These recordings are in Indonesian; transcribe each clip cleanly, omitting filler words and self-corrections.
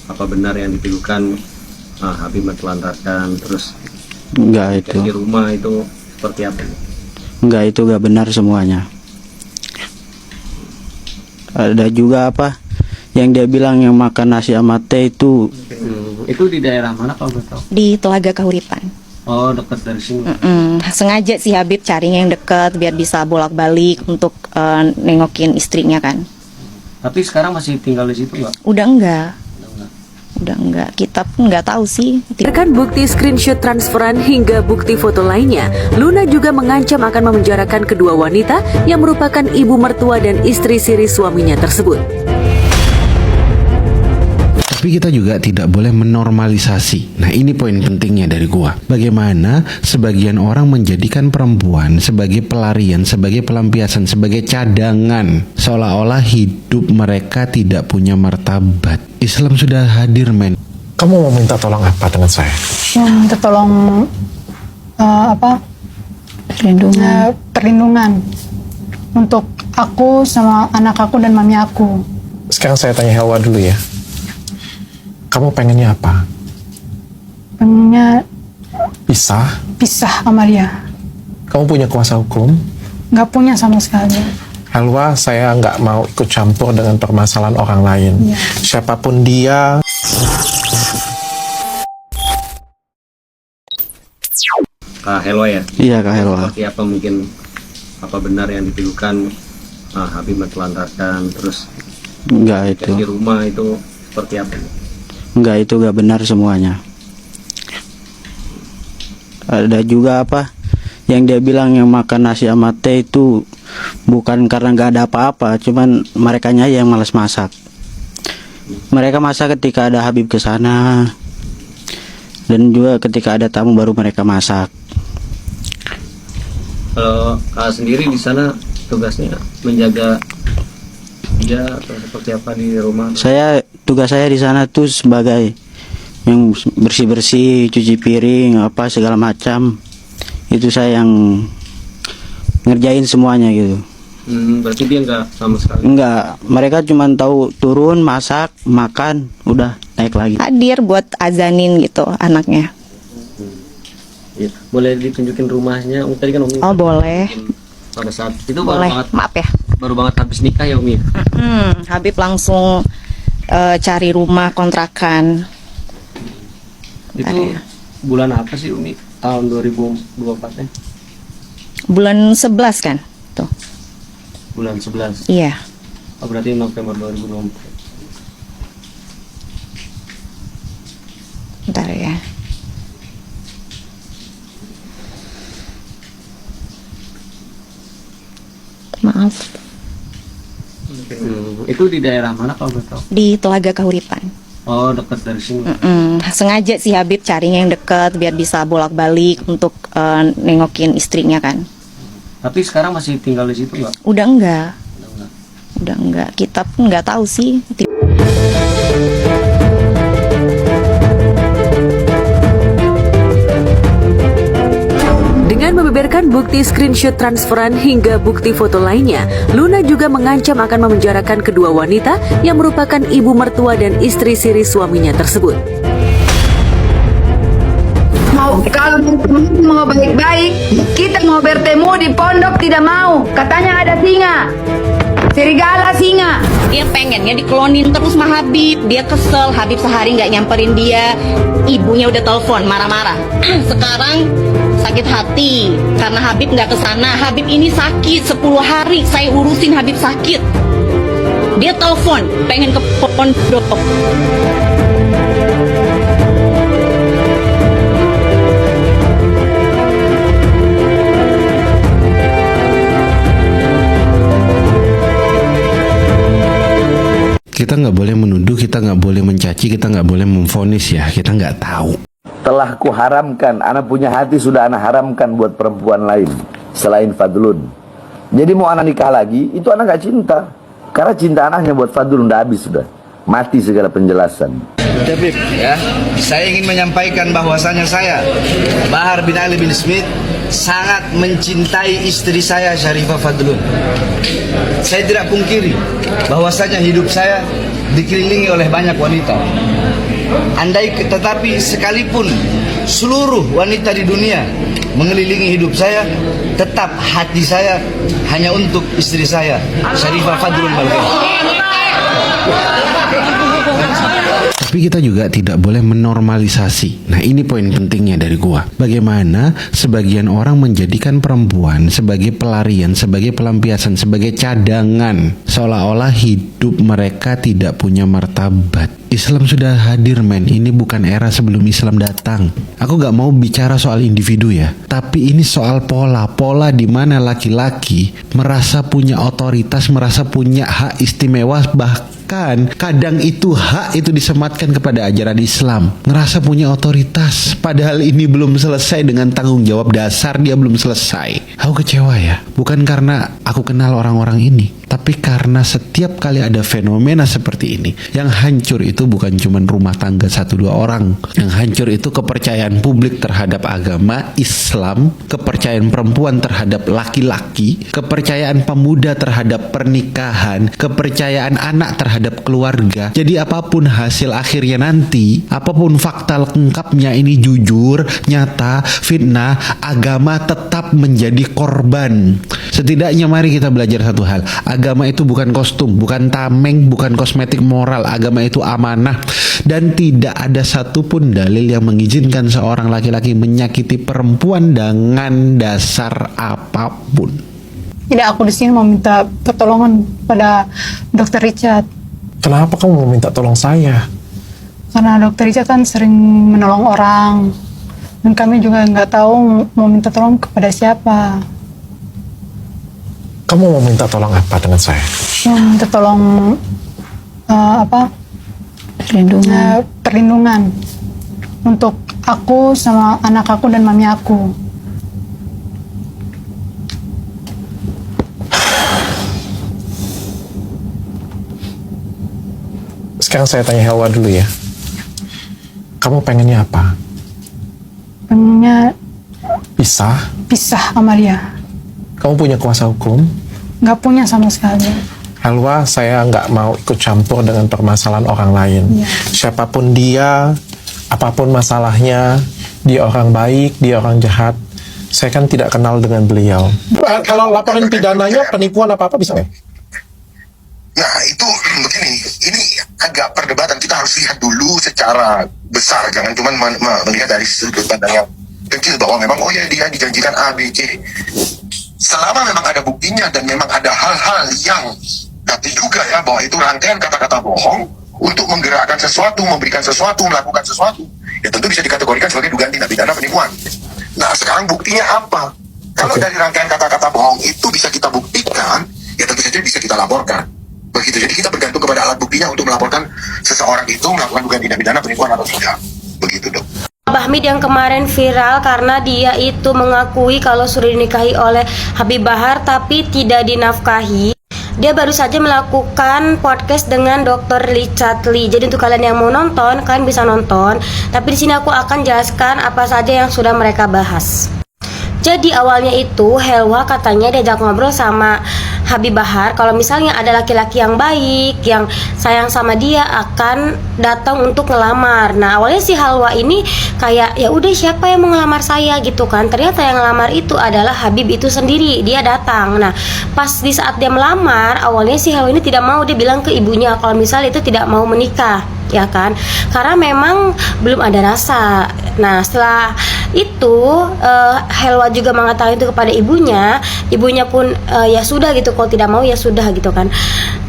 apa benar yang dituduhkan Habib menelantarkan terus Enggak itu. di rumah itu seperti apa? Enggak, itu enggak benar semuanya. Ada juga apa yang dia bilang yang makan nasi sama teh itu Itu di daerah mana kalau boleh tahu? Di Telaga Kahuripan. Oh, dekat dari sini. Sengaja si Habib carinya yang dekat biar bisa bolak-balik untuk nengokin istrinya kan. Tapi sekarang masih tinggal di situ nggak? Udah enggak. Kita pun nggak tahu sih. Berdasarkan bukti screenshot transferan hingga bukti foto lainnya, Luna juga mengancam akan memenjarakan kedua wanita yang merupakan ibu mertua dan istri siri suaminya tersebut. Tapi kita juga tidak boleh menormalisasi. Nah, ini poin pentingnya dari gua. Bagaimana sebagian orang menjadikan perempuan sebagai pelarian, sebagai pelampiasan, sebagai cadangan, seolah-olah hidup mereka tidak punya martabat. Islam sudah hadir, men. Kamu mau minta tolong apa dengan saya? Minta tolong perlindungan untuk aku sama anak aku dan mami aku. Sekarang saya tanya Helwa dulu ya. Kamu pengennya apa? Pengennya Pisah? sama dia. Kamu punya kuasa hukum? Nggak punya sama sekali. Helwa, saya nggak mau ikut campur dengan permasalahan orang lain. Iya. Siapapun dia. Kak Helwa ya? iya Kak Helwa. Seperti apa mungkin apa benar yang dituduhkan Habib menelantarkan terus Enggak itu. di rumah itu seperti apa? Enggak, itu enggak benar semuanya. Ada juga apa yang dia bilang yang makan nasi sama teh itu bukan karena nggak ada apa-apa, cuman merekanya aja yang malas masak. Mereka masak ketika ada Habib ke sana, dan juga ketika ada tamu baru mereka masak. Kalau Kak sendiri di sana tugasnya menjaga dia atau seperti apa di rumah? Tugas saya di sana tuh sebagai yang bersih-bersih, cuci piring, apa segala macam. Itu saya yang ngerjain semuanya gitu. Berarti dia nggak sama sekali? Enggak, mereka cuma tahu turun, masak, makan, udah naik lagi. Hadir buat azanin gitu anaknya. Iya. Boleh ditunjukin rumahnya? Tadi kan Umi. Oh boleh. Pada saat itu Boleh. Maaf ya. baru banget habis nikah ya Umi. Habib langsung cari rumah kontrakan. Itu bulan apa sih Umi? Tahun 2024 ya? Bulan 11 kan? Tuh. Bulan 11. Iya. Oh, berarti November 2024. Bentar ya. Maaf. Itu di daerah mana kalau boleh tahu? Di Telaga Kahuripan. Oh, dekat dari sini. Sengaja si Habib carinya yang dekat biar bisa bolak-balik untuk nengokin istrinya kan. Tapi sekarang masih tinggal di situ nggak? Udah enggak. Kita pun nggak tahu sih. Dengan membeberkan bukti screenshot transferan hingga bukti foto lainnya, Luna juga mengancam akan memenjarakan kedua wanita yang merupakan ibu mertua dan istri siri suaminya tersebut. Kalau mau baik-baik, kita mau bertemu di pondok tidak mau. Katanya ada singa, serigala singa. Dia pengennya diklonin terus sama Habib. Dia kesel, Habib sehari nggak nyamperin dia. Ibunya udah telepon marah-marah. Sekarang sakit hati karena Habib nggak kesana. Habib ini sakit 10 hari, saya urusin Habib sakit. Dia telepon pengen ke pondok. Kita nggak boleh menuduh, kita nggak boleh mencaci, kita nggak boleh memvonis ya. Kita nggak tahu. Telah kuharamkan, anak punya hati sudah anak haramkan buat perempuan lain selain Fadlun. Jadi mau anak nikah lagi, itu anak gak cinta. Karena cinta anaknya buat Fadlun udah habis sudah. Mati segala penjelasan. Habib, ya, saya ingin menyampaikan bahwasanya saya, Bahar bin Ali bin Smith, sangat mencintai istri saya Syarifah Fadlun. Saya tidak pungkiri bahwasanya hidup saya dikelilingi oleh banyak wanita. Tetapi sekalipun seluruh wanita di dunia mengelilingi hidup saya, tetap hati saya hanya untuk istri saya, Syarifah Fadlun Balkis. Tapi kita juga tidak boleh menormalisasi. Nah, ini poin pentingnya dari gua. Bagaimana sebagian orang menjadikan perempuan sebagai pelarian, sebagai pelampiasan, sebagai cadangan, seolah-olah hidup mereka tidak punya martabat. Islam sudah hadir, men. Ini bukan era sebelum Islam datang. Aku gak mau bicara soal individu ya, tapi ini soal pola di mana laki-laki merasa punya otoritas, merasa punya hak istimewa, bahkan kadang itu hak itu disematkan kepada ajaran Islam. Ngerasa punya otoritas, padahal ini belum selesai dengan tanggung jawab dasar, dia belum selesai. Aku kecewa ya, bukan karena aku kenal orang-orang ini, tapi karena setiap kali ada fenomena seperti ini, yang hancur itu bukan cuma rumah tangga 1-2 orang. Yang hancur itu kepercayaan publik terhadap agama Islam, kepercayaan perempuan terhadap laki-laki, kepercayaan pemuda terhadap pernikahan, kepercayaan anak terhadap keluarga. Jadi apapun hasil akhirnya nanti, apapun fakta lengkapnya ini jujur, nyata, fitnah, agama tetap menjadi korban. Setidaknya mari kita belajar satu hal. Agama itu bukan kostum, bukan tameng, bukan kosmetik moral. Agama itu amanah. Dan tidak ada satupun dalil yang mengizinkan seorang laki-laki menyakiti perempuan dengan dasar apapun. Tidak, aku di sini mau minta pertolongan pada Dr. Richard. Kenapa kamu mau minta tolong saya? Karena Dr. Richard kan sering menolong orang. Dan kami juga nggak tahu mau minta tolong kepada siapa. Kamu mau minta tolong apa dengan saya? Minta tolong perlindungan untuk aku sama anak aku dan mami aku. Sekarang saya tanya Helwa dulu ya. Kamu pengennya apa? Pengennya pisah sama dia. Kamu punya kuasa hukum? Nggak punya sama sekali. Helwa, saya nggak mau ikut campur dengan permasalahan orang lain. Ya. Siapapun dia, apapun masalahnya, dia orang baik, dia orang jahat, saya kan tidak kenal dengan beliau. Kalau laporan pidananya, penipuan apa-apa bisa nggak? Nah, itu begini, ini agak perdebatan. Kita harus lihat dulu secara besar, jangan cuma melihat dari sudut pandang yang kecil bahwa memang oh ya dia dijanjikan A, B, C. Selama memang ada buktinya dan memang ada hal-hal yang diduga ya bahwa itu rangkaian kata-kata bohong untuk menggerakkan sesuatu, memberikan sesuatu, melakukan sesuatu, ya tentu bisa dikategorikan sebagai dugaan tindak pidana penipuan. Nah, sekarang buktinya apa? Kalau dari rangkaian kata-kata bohong itu bisa kita buktikan, ya tentu saja bisa kita laporkan. Begitu. Jadi kita bergantung kepada alat buktinya untuk melaporkan seseorang itu melakukan dugaan tindak pidana penipuan atau tidak. Begitu, Dok. Abah Hamid yang kemarin viral karena dia itu mengakui kalau sudah dinikahi oleh Habib Bahar tapi tidak dinafkahi. Dia baru saja melakukan podcast dengan Dr. Richard Lee. Jadi untuk kalian yang mau nonton, kalian bisa nonton. Tapi di sini aku akan jelaskan apa saja yang sudah mereka bahas. Jadi awalnya itu Helwa katanya diajak ngobrol sama Habib Bahar kalau misalnya ada laki-laki yang baik, yang sayang sama dia akan datang untuk ngelamar. Nah awalnya si Helwa ini kayak ya udah siapa yang mau ngelamar saya gitu kan. Ternyata yang ngelamar itu adalah Habib itu sendiri. Dia datang. Nah pas di saat dia melamar, awalnya si Helwa ini tidak mau. Dia bilang ke ibunya kalau misalnya itu tidak mau menikah, ya kan, karena memang belum ada rasa. Nah setelah itu Helwa juga mengatakan itu kepada ibunya. Ibunya pun ya sudah gitu, kalau tidak mau ya sudah gitu kan.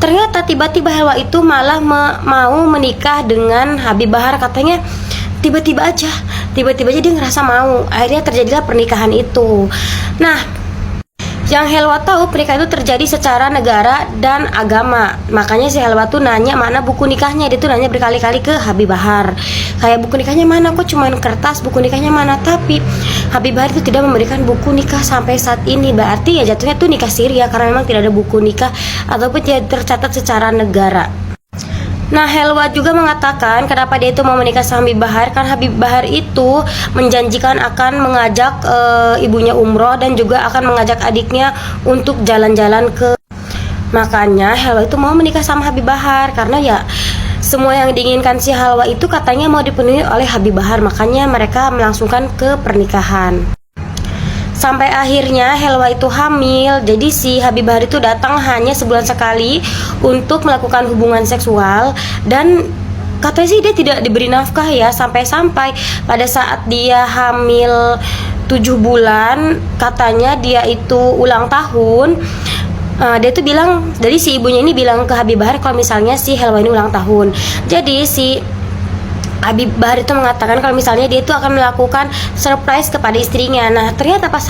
Ternyata tiba-tiba Helwa itu malah mau menikah dengan Habib Bahar. Katanya tiba-tiba aja dia ngerasa mau. Akhirnya terjadilah pernikahan itu. Nah yang Helwa tahu pernikahan itu terjadi secara negara dan agama. Makanya si Helwa tuh nanya mana buku nikahnya. Dia tuh nanya berkali-kali ke Habib Bahar. Kayak buku nikahnya mana, kok cuman kertas, buku nikahnya mana. Tapi Habib Bahar itu tidak memberikan buku nikah sampai saat ini. Berarti ya jatuhnya tuh nikah siri ya, karena memang tidak ada buku nikah ataupun tidak tercatat secara negara. Nah Helwa juga mengatakan kenapa dia itu mau menikah sama Habib Bahar, karena Habib Bahar itu menjanjikan akan mengajak ibunya umroh dan juga akan mengajak adiknya untuk jalan-jalan ke. Makanya Helwa itu mau menikah sama Habib Bahar karena ya Semua yang diinginkan si Halwa itu katanya mau dipenuhi oleh Habib Bahar, makanya mereka melangsungkan ke pernikahan. Sampai akhirnya Helwa itu hamil. Jadi si Habib Bahar itu datang hanya sebulan sekali untuk melakukan hubungan seksual, dan katanya sih dia tidak diberi nafkah ya, sampai-sampai pada saat dia hamil 7 bulan, katanya dia itu ulang tahun. Dia tuh bilang, dari si ibunya ini bilang ke Habib Bahar kalau misalnya si Helwa ini ulang tahun. Jadi si Habib Bahar itu mengatakan kalau misalnya dia itu akan melakukan surprise kepada istrinya. Nah ternyata pas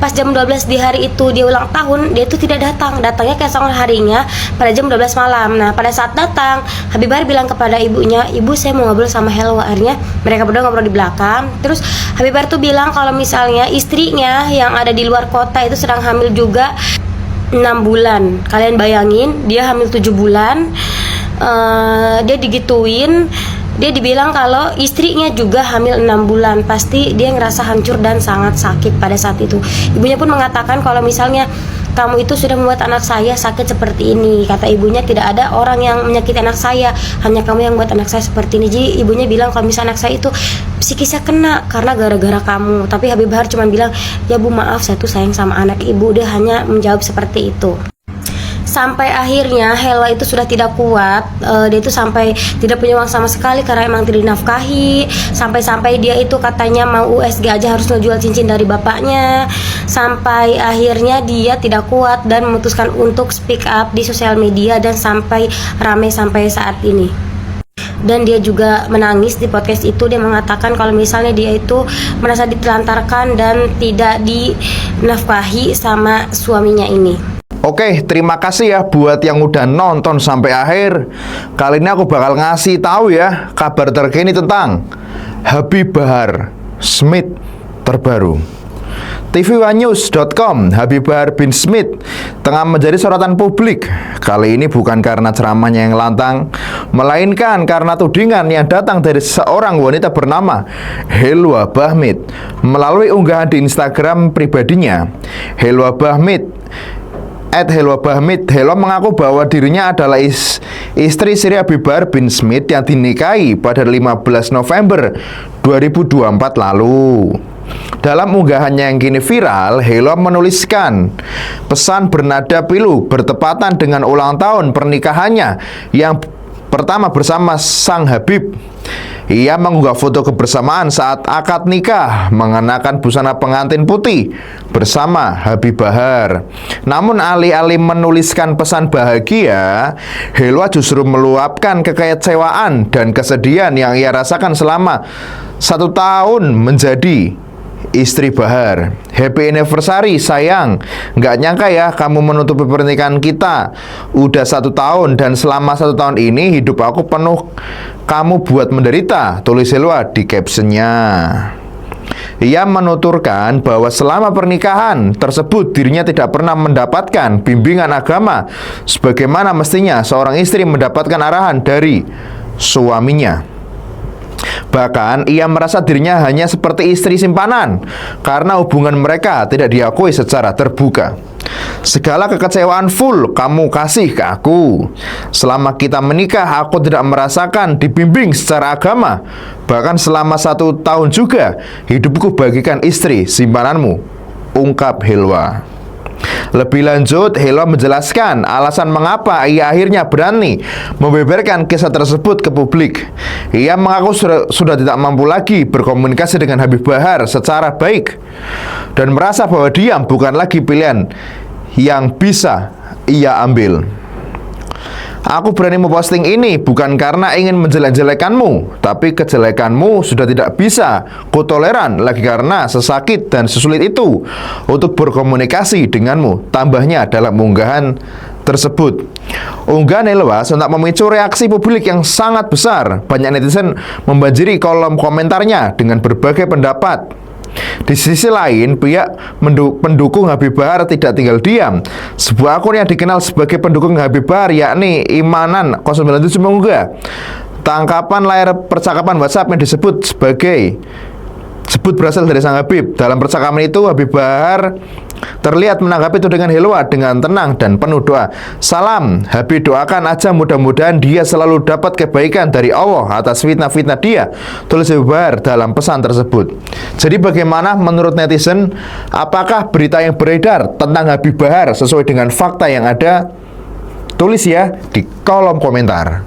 jam 12 di hari itu dia ulang tahun, dia itu tidak datang. Datangnya keesokan harinya pada jam 12 malam. Nah pada saat datang, Habib Bahar bilang kepada ibunya, "Ibu, saya mau ngobrol sama Helwa." Akhirnya mereka berdua ngobrol di belakang. Terus Habib Bahar tuh bilang kalau misalnya istrinya yang ada di luar kota itu sedang hamil juga 6 bulan. Kalian bayangin, dia hamil 7 bulan, dia digituin. Dia dibilang kalau istrinya juga hamil 6 bulan. Pasti dia ngerasa hancur dan sangat sakit pada saat itu. Ibunya pun mengatakan kalau misalnya kamu itu sudah membuat anak saya sakit seperti ini. Kata ibunya, tidak ada orang yang menyakiti anak saya, hanya kamu yang membuat anak saya seperti ini. Jadi ibunya bilang kalau misalnya anak saya itu psikisnya kena karena gara-gara kamu. Tapi Habib Bahar cuma bilang, "Ya Bu, maaf, saya tuh sayang sama anak ibu." Dia hanya menjawab seperti itu. Sampai akhirnya Helwa itu sudah tidak kuat. Dia itu sampai tidak punya uang sama sekali karena emang tidak dinafkahi. Sampai-sampai dia itu katanya mau USG aja harus ngejual cincin dari bapaknya. Sampai akhirnya dia tidak kuat dan memutuskan untuk speak up di sosial media, dan sampai ramai sampai saat ini. Dan dia juga menangis di podcast itu. Dia mengatakan kalau misalnya dia itu merasa ditelantarkan dan tidak dinafkahi sama suaminya ini. Oke, terima kasih ya buat yang udah nonton sampai akhir. Kali ini aku bakal ngasih tahu ya kabar terkini tentang Habib Bahar Smith terbaru. tvOneNews.com, Habib Bahar bin Smith tengah menjadi sorotan publik. Kali ini bukan karena ceramahnya yang lantang, melainkan karena tudingan yang datang dari seorang wanita bernama Helwa Bahmid. Melalui unggahan di Instagram pribadinya, Helwa Bahmid Helwa mengaku bahwa dirinya adalah istri Sri Habib Bahar bin Smith yang dinikahi pada 15 November 2024 lalu. Dalam unggahannya yang kini viral, Helwa menuliskan pesan bernada pilu bertepatan dengan ulang tahun pernikahannya yang pertama bersama sang Habib. Ia mengunggah foto kebersamaan saat akad nikah mengenakan busana pengantin putih bersama Habib Bahar. Namun alih-alih menuliskan pesan bahagia, Helwa justru meluapkan kekecewaan dan kesedihan yang ia rasakan selama 1 tahun menjadi istri Bahar. Happy anniversary sayang. Nggak nyangka ya kamu menutupi pernikahan kita. Udah 1 tahun dan selama 1 tahun ini hidup aku penuh kamu buat menderita, tulis Helwa di captionnya. Ia menuturkan bahwa selama pernikahan tersebut dirinya tidak pernah mendapatkan bimbingan agama sebagaimana mestinya seorang istri mendapatkan arahan dari suaminya. Bahkan ia merasa dirinya hanya seperti istri simpanan karena hubungan mereka tidak diakui secara terbuka. Segala kekecewaan full kamu kasih ke aku. Selama kita menikah aku tidak merasakan dibimbing secara agama. Bahkan selama 1 tahun juga hidupku bagikan istri simpananmu, ungkap Helwa. Lebih lanjut, Helwa menjelaskan alasan mengapa ia akhirnya berani membeberkan kisah tersebut ke publik. Ia mengaku sudah tidak mampu lagi berkomunikasi dengan Habib Bahar secara baik dan merasa bahwa diam bukan lagi pilihan yang bisa ia ambil. Aku berani memposting ini bukan karena ingin menjelek-jelekanmu, tapi kejelekanmu sudah tidak bisa kutoleran lagi karena sesakit dan sesulit itu untuk berkomunikasi denganmu, tambahnya dalam unggahan tersebut. Unggahan Helwa sontak memicu reaksi publik yang sangat besar. Banyak netizen membanjiri kolom komentarnya dengan berbagai pendapat. Di sisi lain, pihak pendukung Habib Bahar tidak tinggal diam. Sebuah akun yang dikenal sebagai pendukung Habib Bahar, yakni Imanan 097, mengunggah tangkapan layar percakapan WhatsApp yang disebut berasal dari sang Habib. Dalam percakapan itu, Habib Bahar terlihat menanggapi tudingan Hilwa dengan tenang dan penuh doa. Salam, Habib doakan aja mudah-mudahan dia selalu dapat kebaikan dari Allah atas fitnah-fitnah dia, tulis Habib Bahar dalam pesan tersebut. Jadi bagaimana menurut netizen? Apakah berita yang beredar tentang Habib Bahar sesuai dengan fakta yang ada? Tulis ya di kolom komentar.